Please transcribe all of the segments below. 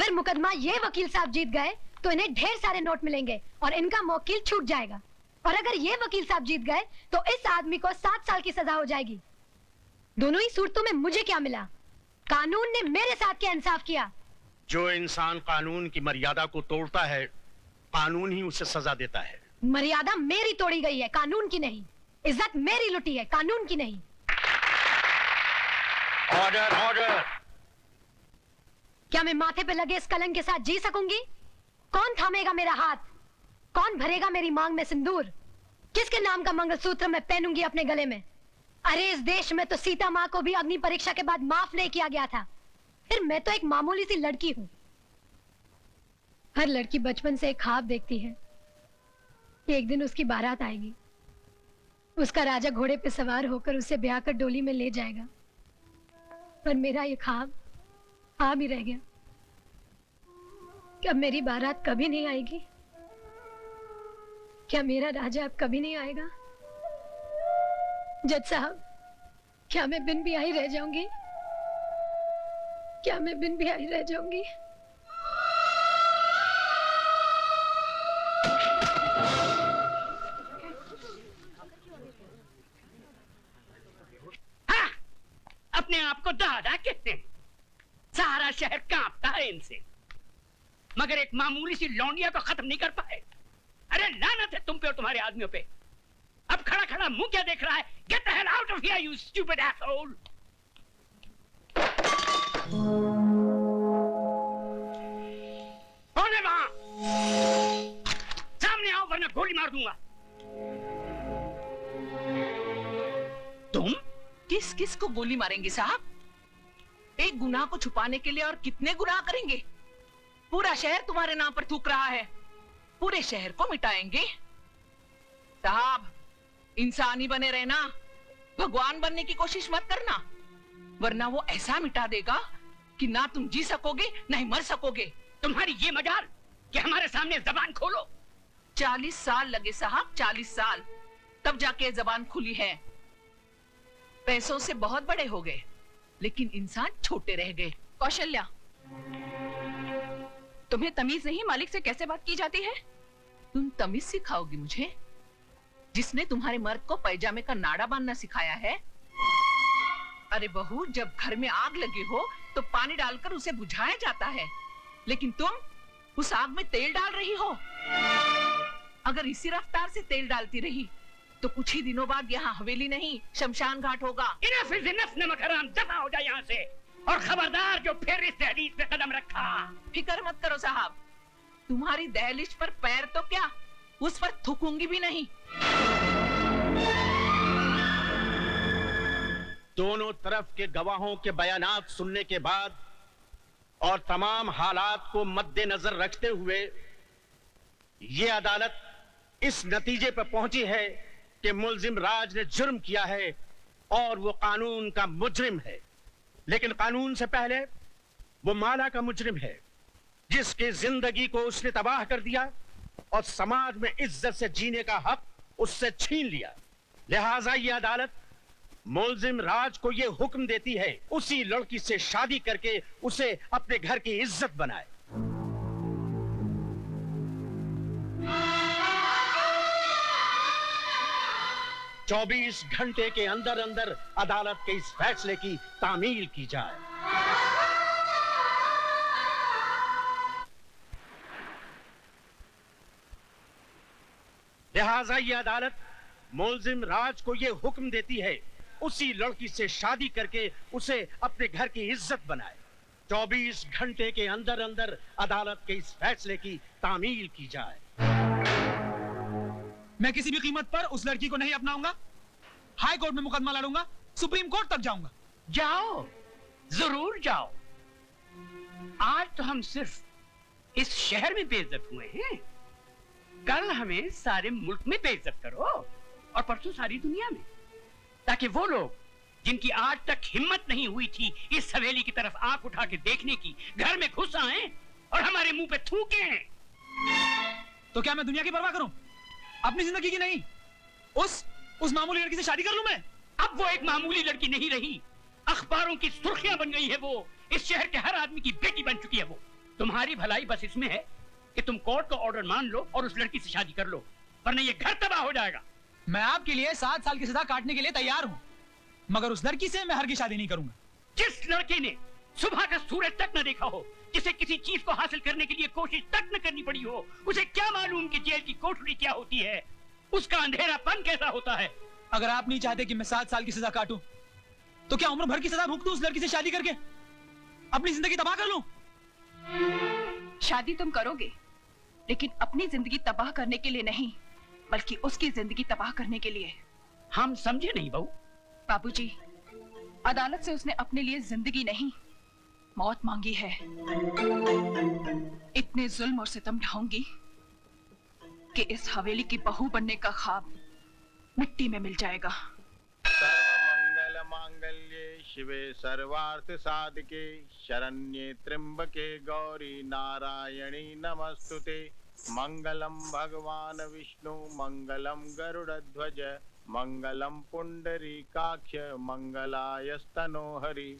अगर मुकदमा ये वकील साहब जीत गए तो इन्हें ढेर सारे नोट मिलेंगे और इनका मौकिल छूट जाएगा, और अगर ये वकील साहब जीत गए तो इस आदमी को 7 साल की सजा हो जाएगी। दोनों ही सूरतों में मुझे क्या मिला? कानून ने मेरे साथ क्या इंसाफ किया? जो इंसान कानून की मर्यादा को तोड़ता है, कानून ही उसे सजा देता है। मर्यादा मेरी तोड़ी गई है, कानून की नहीं। इज्जत मेरी लुटी है, कानून की नहीं। Order, order. क्या मैं माथे पे लगे इस कलंक के साथ जी सकूंगी? कौन थामेगा मेरा हाथ? कौन भरेगा मेरी मांग में सिंदूर? किसके नाम का मंगलसूत्र मैं पहनूंगी अपने गले में? अरे इस देश में तो सीता माँ को भी अग्नि परीक्षा के बाद माफ नहीं किया गया था, फिर मैं तो एक मामूली सी लड़की हूं। हर लड़की बचपन से एक ख्वाब देखती है कि एक दिन उसकी बारात आएगी, उसका राजा घोड़े पे सवार होकर उसे ब्याह कर डोली में ले जाएगा। पर मेरा ये ख्वाब ख्वाब ही रह गया। क्या मेरी बारात कभी नहीं आएगी? क्या मेरा राजा अब कभी नहीं आएगा? जज साहब, क्या मैं बिन ब्याही रह जाऊंगी? क्या मैं बिन ब्याही रह जाऊंगी? हाँ, अपने आप को दादा कहते हैं। सारा शहर कांपता है इनसे, मगर एक मामूली सी लौंडिया को खत्म नहीं कर पाए। अरे लानत है तुम पे और तुम्हारे आदमियों पे। अब खड़ा खड़ा मुंह क्या देख रहा है? Get the hell out of here you stupid asshole. कौन है वहां? सामने आओ वरना गोली मार दूंगा। तुम किस किस को गोली मारेंगे साहब? एक गुनाह को छुपाने के लिए और कितने गुनाह करेंगे? पूरा शहर तुम्हारे नाम पर थूक रहा है, पूरे शहर को मिटाएंगे। साहब, इंसानी बने रहना, भगवान बनने की कोशिश मत करना, वरना वो ऐसा मिटा देगा कि ना तुम जी सकोगे ना ही मर सकोगे। तुम्हारी ये मजाल कि हमारे सामने जबान खोलो। 40 साल लगे साहब, 40 साल, तब जाके जबान खुली है। पैसों से बहुत बड़े हो गए, लेकिन इंसान छोटे रह गए। कौशल्या, तुम्हें तमीज नहीं मालिक से कैसे बात की जाती है? तुम तमीज सिखाओगी मुझे? जिसने तुम्हारे मर्द को पैजामे का नाड़ा बांधना सिखाया है? अरे बहू, जब घर में आग लगी हो तो पानी डालकर उसे बुझाया जाता है, लेकिन तुम उस आग में तेल डाल रही हो। अगर इसी रफ्तार से तेल डालती रही तो कुछ ही दिनों बाद यहाँ हवेली नहीं शमशान घाट होगा। इनफ इज इनफ, नमक हराम, दफा हो जाए यहाँ से। और खबरदार जो फिर इस दहलीज पे कदम रखा। फिक्र मत करो साहब, तुम्हारी दहलीज पर पैर तो क्या, उस पर थूकूंगी भी नहीं। दोनों तरफ के गवाहों के बयानात सुनने के बाद और तमाम हालात को मद्देनजर रखते हुए ये अदालत इस नतीजे पर पहुंची है कि मुल्जिम राज ने जुर्म किया है और वो कानून का मुजरिम है। लेकिन कानून से पहले वो माला का मुजरिम है, जिसकी जिंदगी को उसने तबाह कर दिया और समाज में इज्जत से जीने का हक उससे छीन लिया। लिहाजा ये अदालत मुल्जिम राज को ये हुक्म देती है उसी लड़की से शादी करके उसे अपने घर की इज्जत बनाए। चौबीस घंटे के अंदर अंदर अदालत के इस फैसले की तामील की जाए। लिहाजा ये अदालत मुल्जिम राज को ये हुक्म देती है उसी लड़की से शादी करके उसे अपने घर की इज्जत बनाए। 24 घंटे के अंदर अंदर अदालत के इस फैसले की तामील की जाए। मैं किसी भी कीमत पर उस लड़की को नहीं अपनाऊंगा। हाई कोर्ट में मुकदमा लड़ूंगा, सुप्रीम कोर्ट तक जाऊंगा। जाओ, जरूर जाओ। आज तो हम सिर्फ इस शहर में बेइज्जत हुए हैं, कल हमें सारे मुल्क में बेइज्जत करो और परसों सारी दुनिया में, ताकि वो लोग जिनकी आज तक हिम्मत नहीं हुई थी इस हवेली की तरफ आंख उठा के देखने की, घर में घुस आए और हमारे मुंह पे थूके हैं। तो क्या मैं दुनिया की परवाह करूं, अपनी जिंदगी की नहीं? उस मामूली लड़की से शादी कर लूं मैं? अब वो एक मामूली लड़की नहीं रही, अखबारों की सुर्खियां बन गई है वो, इस शहर के हर आदमी की बेटी बन चुकी है वो। तुम तुम्हारी भलाई बस इसमें है कि तुम कोर्ट का ऑर्डर मान लो और उस लड़की से शादी कर लो, वरना ये घर तबाह हो जाएगा। मैं आपके लिए 7 साल की सजा काटने के लिए तैयार हूँ, मगर उस लड़की से मैं हरगिज़ शादी नहीं करूंगा। जिस लड़के ने सुबह का सूरज तक न देखा हो, जिसे किसी चीज को हासिल करने के लिए कोशिश तक न करनी पड़ी हो, उसे क्या मालूम कि जेल की कोठरी क्या होती है, उसका अंधेरापन कैसा होता है। अगर आप नहीं चाहते कि मैं 7 साल की सजा काटूं, तो क्या उम्र भर की सजा भुगतूं उस लड़की से शादी करके, अपनी जिंदगी तबाह कर लूं? शादी तुम करोगे, लेकिन अपनी जिंदगी तबाह करने के लिए नहीं, बल्कि उसकी जिंदगी तबाह करने के लिए। हम समझे नहीं बहू। बाबूजी, अदालत से उसने अपने लिए जिंदगी नहीं, मौत मांगी है। इतने जुल्म और सितम ढाऊंगी कि इस हवेली की बहू बनने का ख्वाब मिट्टी में मिल जाएगा। सर्वमंगल मांगल्ये शिवे सर्वार्थ साधिके शरण्ये त्र्यंबके गौरी नारायणी नमस्तुते। मंगलम भगवान विष्णु मंगलम गरुड़ध्वज मंगलम पुंडरीकाक्ष मंगलायस्तनो हरि।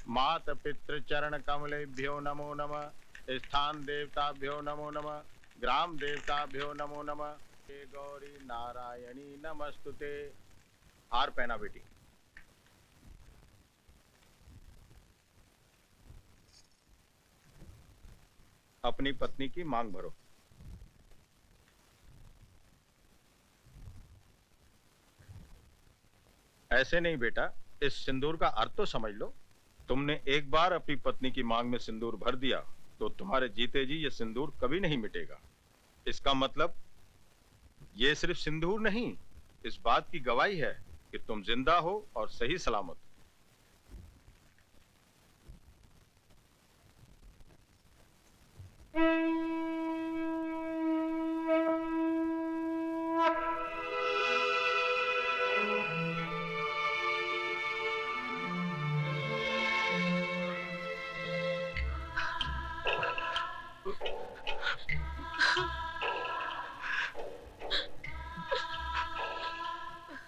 मात पितृ चरण कमलेभ्यो नमो नमः। स्थान देवताभ्यो नमो नमः। ग्राम देवताभ्यो नमो नमः। हे गौरी नारायणी नमस्तुते। हार पहना बेटी। अपनी पत्नी की मांग भरो। ऐसे नहीं बेटा, इस सिंदूर का अर्थ तो समझ लो। तुमने एक बार अपनी पत्नी की मांग में सिंदूर भर दिया तो तुम्हारे जीते जी ये सिंदूर कभी नहीं मिटेगा। इसका मतलब ये सिर्फ सिंदूर नहीं, इस बात की गवाही है कि तुम जिंदा हो और सही सलामत।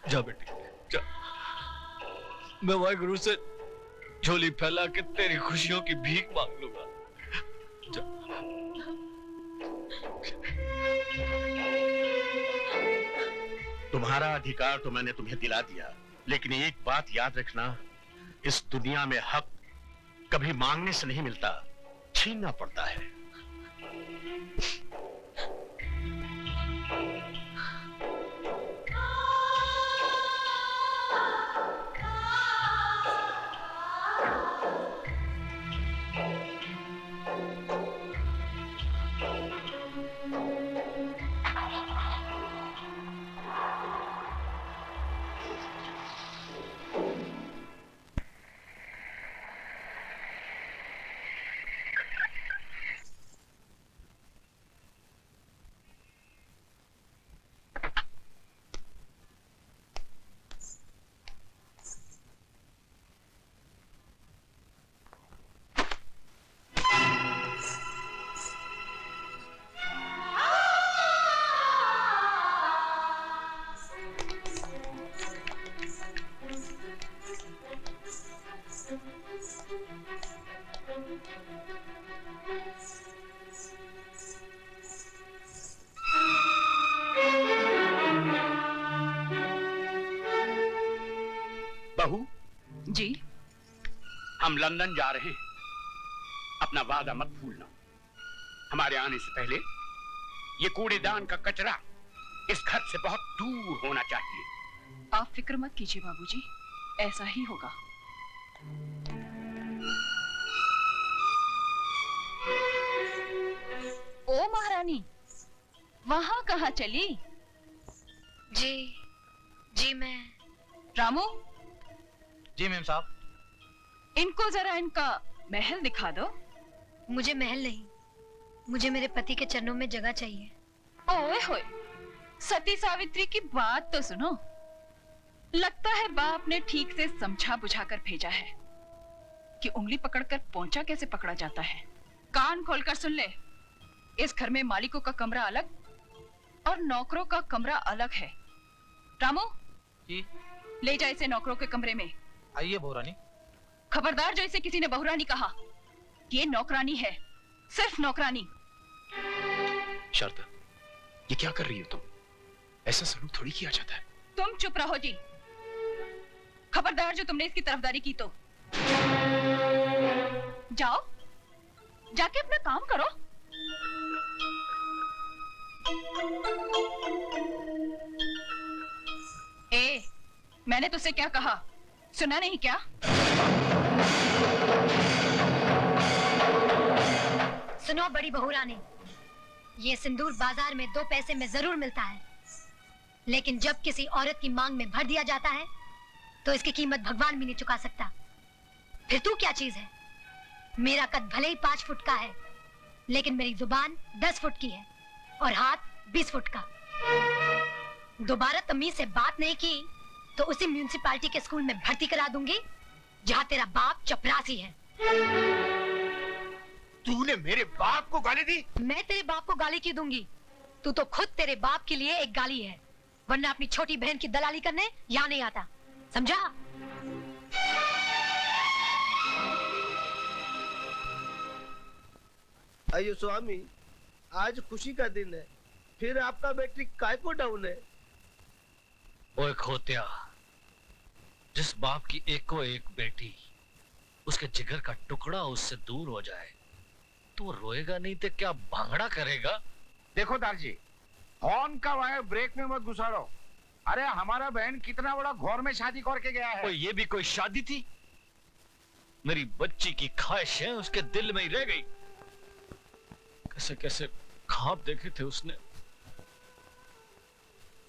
जा बेटी जा, मैं वाहिगुरु से झोली फैला के तेरी खुशियों की भीख मांग लूंगा। जा। तुम्हारा अधिकार तो मैंने तुम्हें दिला दिया, लेकिन एक बात याद रखना, इस दुनिया में हक कभी मांगने से नहीं मिलता, छीनना पड़ता है। बहू जी, हम लंदन जा रहे हैं, अपना वादा मत भूलना। हमारे आने से पहले ये कूड़ेदान का कचरा इस घर से बहुत दूर होना चाहिए। आप फिक्र मत कीजिए बाबूजी, ऐसा ही होगा। ओ महारानी, वहां कहाँ चली? जी मैं। रामू, जी मैम साहब। इनको जरा इनका महल दिखा दो। मुझे महल नहीं, मुझे मेरे पति के चरणों में जगह चाहिए। ओए होए, सती सावित्री की बात तो सुनो। लगता है बाप ने ठीक से समझा बुझाकर भेजा है कि उंगली पकड़कर पोंचा कैसे पकड़ा जाता है। कान खोलकर सुन ले, इस घर में मालिकों का कमरा अलग और नौकरों का कमरा अलग है। रामू जी। ले जा इसे नौकरों के कमरे में। आइए बहुरानी। खबरदार जो इसे किसी ने बहुरानी कहा, ये नौकरानी है। सिर्फ नौकरानी। शारदा, ये क्या कर रही हो तुम? ऐसा सलूक थोड़ी किया जाता है। तुम चुप रहो जी। खबरदार जो तुमने इसकी तरफदारी की तो। जाओ, जाके अपना काम करो। ए, मैंने तुझसे क्या कहा? सुना नहीं क्या? सुनो बड़ी बहू रानी, ये सिंदूर बाजार में 2 पैसे में जरूर मिलता है, लेकिन जब किसी औरत की मांग में भर दिया जाता है तो इसकी कीमत भगवान भी नहीं चुका सकता। फिर तू क्या चीज है? मेरा कद भले ही 5 फुट का है, लेकिन मेरी जुबान 10 फुट की है और हाथ 20 फुट का। दोबारा तमीज से बात नहीं की तो उसी म्यूनिसिपालिटी के स्कूल में भर्ती करा दूंगी जहाँ तेरा बाप चपरासी है। तूने मेरे बाप को गाली दी? मैं तेरे बाप को गाली क्यों दूंगी? तू तो खुद तेरे बाप के लिए एक गाली है, वरना अपनी छोटी बहन की दलाली करने यहाँ नहीं आता, समझा? अयो स्वामी, आज खुशी का दिन है, फिर आपका बैटरी काय को डाउन है? ओए खोत्या, जिस बाप की एको एक बेटी उसके जिगर का टुकड़ा उससे दूर हो जाए तो रोएगा नहीं तो क्या भांगड़ा करेगा? देखो दारजी, हॉर्न का वायर ब्रेक में मत घुसाड़ो। अरे हमारा बहन कितना बड़ा घौर में शादी करके गया है। ये भी कोई शादी थी? मेरी बच्ची की ख्वाहिशें उसके दिल में ही रह गई। कैसे कैसे ख्वाब देखे थे उसने।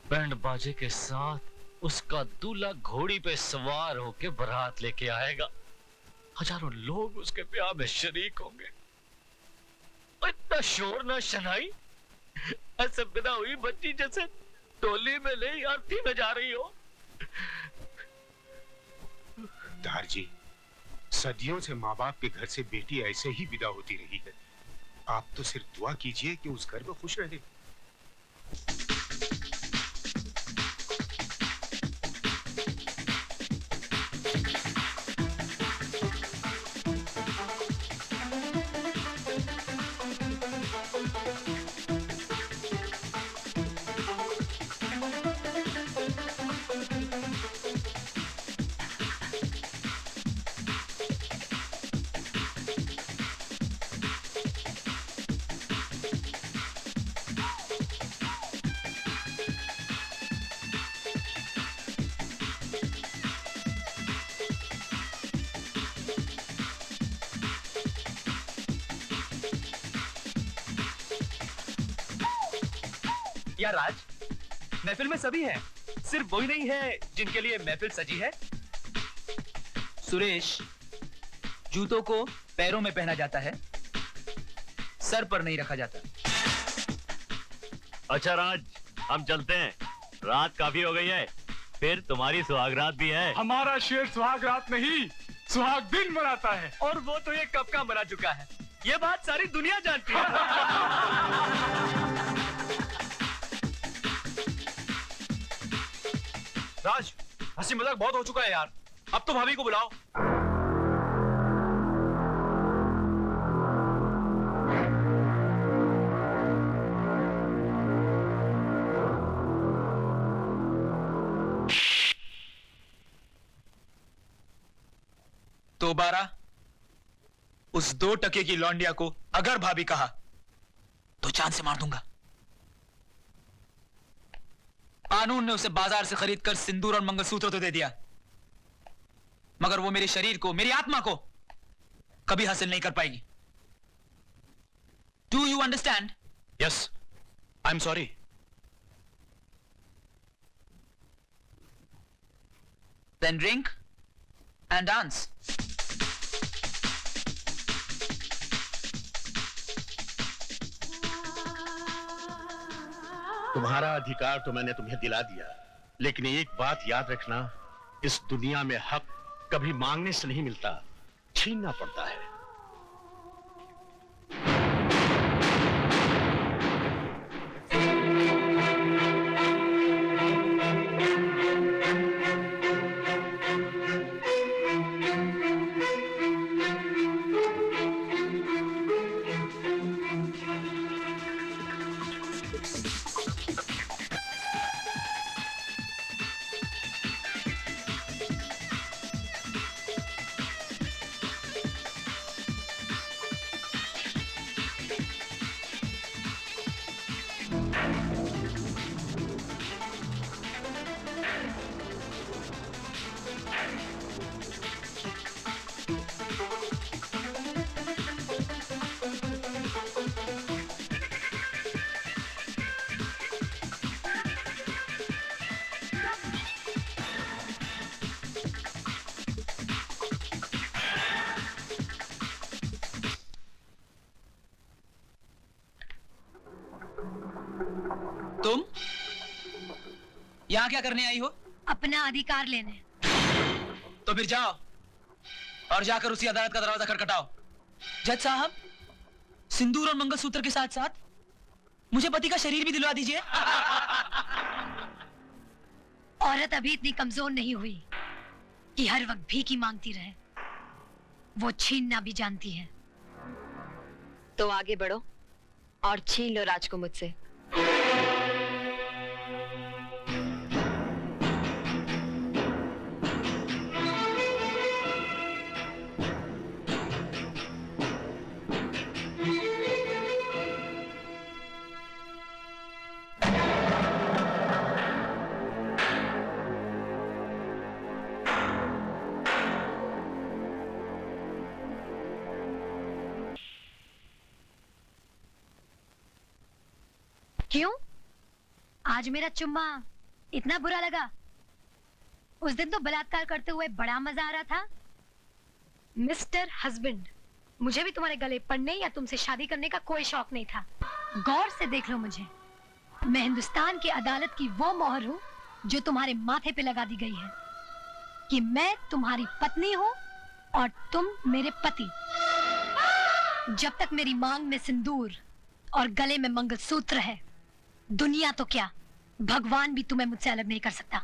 बैंड बाजे के साथ उसका दूल्हा घोड़ी पे सवार होके बारात लेके आएगा। हजारों लोग उसके ब्याह में शरीक होंगे। इतना शोर ना शनाई, ऐसे बिना हुई बच्ची जैसे टोली में नहीं आरती में जा रही हो। दारजी, सदियों से माँ बाप के घर से बेटी ऐसे ही विदा होती रही है। आप तो सिर्फ दुआ कीजिए कि उस घर में खुश रहे। यार राज, महफिल में सभी हैं, सिर्फ वही नहीं है जिनके लिए महफिल सजी है। सुरेश, जूतों को पैरों में पहना जाता है, सर पर नहीं रखा जाता। अच्छा राज, हम चलते हैं, रात काफी हो गई है, फिर तुम्हारी सुहागरात भी है। हमारा शेर सुहागरात नहीं, सुहाग दिन मनाता है। और वो तो ये कब का मना चुका है, ये बात सारी दुनिया जानती है। राज, हंसी मजाक बहुत हो चुका है यार, अब तो भाभी को बुलाओ। दोबारा उस 2 टके की लौंडिया को अगर भाभी कहा तो जान से मार दूंगा। कानून ने उसे बाजार से खरीद कर सिंदूर और मंगलसूत्र तो दे दिया, मगर वो मेरे शरीर को, मेरी आत्मा को कभी हासिल नहीं कर पाएगी। Do you understand? Yes, I am sorry. Then drink and dance. तुम्हारा अधिकार तो मैंने तुम्हें दिला दिया, लेकिन एक बात याद रखना, इस दुनिया में हक कभी मांगने से नहीं मिलता, छीनना पड़ता है। तुम यहाँ क्या करने आई हो? अपना अधिकार लेने। तो फिर जाओ और जाकर उसी अदालत का दरवाजा खटखटाओ। जज साहब, सिंदूर और मंगलसूत्र के साथ साथ मुझे पति का शरीर भी दिलवा दीजिए। औरत अभी इतनी कमजोर नहीं हुई कि हर वक्त भीख ही मांगती रहे। वो छीनना भी जानती है। तो आगे बढ़ो और छीन लो राज को मुझसे। क्यों? आज मेरा चुम्मा इतना बुरा लगा? उस दिन तो बलात्कार करते हुए बड़ा मजा आ रहा था। मिस्टर हस्बैंड, मुझे भी तुम्हारे गले पड़ने या तुमसे शादी करने का कोई शौक नहीं था। गौर से देख लो मुझे। मैं हिंदुस्तान की अदालत की वो मोहर हूँ जो तुम्हारे माथे पे लगा दी गई है कि मैं तुम्हारी पत्नी हूँ और तुम मेरे पति। जब तक मेरी मांग में सिंदूर और गले में मंगलसूत्र है, दुनिया तो क्या, भगवान भी तुम्हें मुझसे अलग नहीं कर सकता।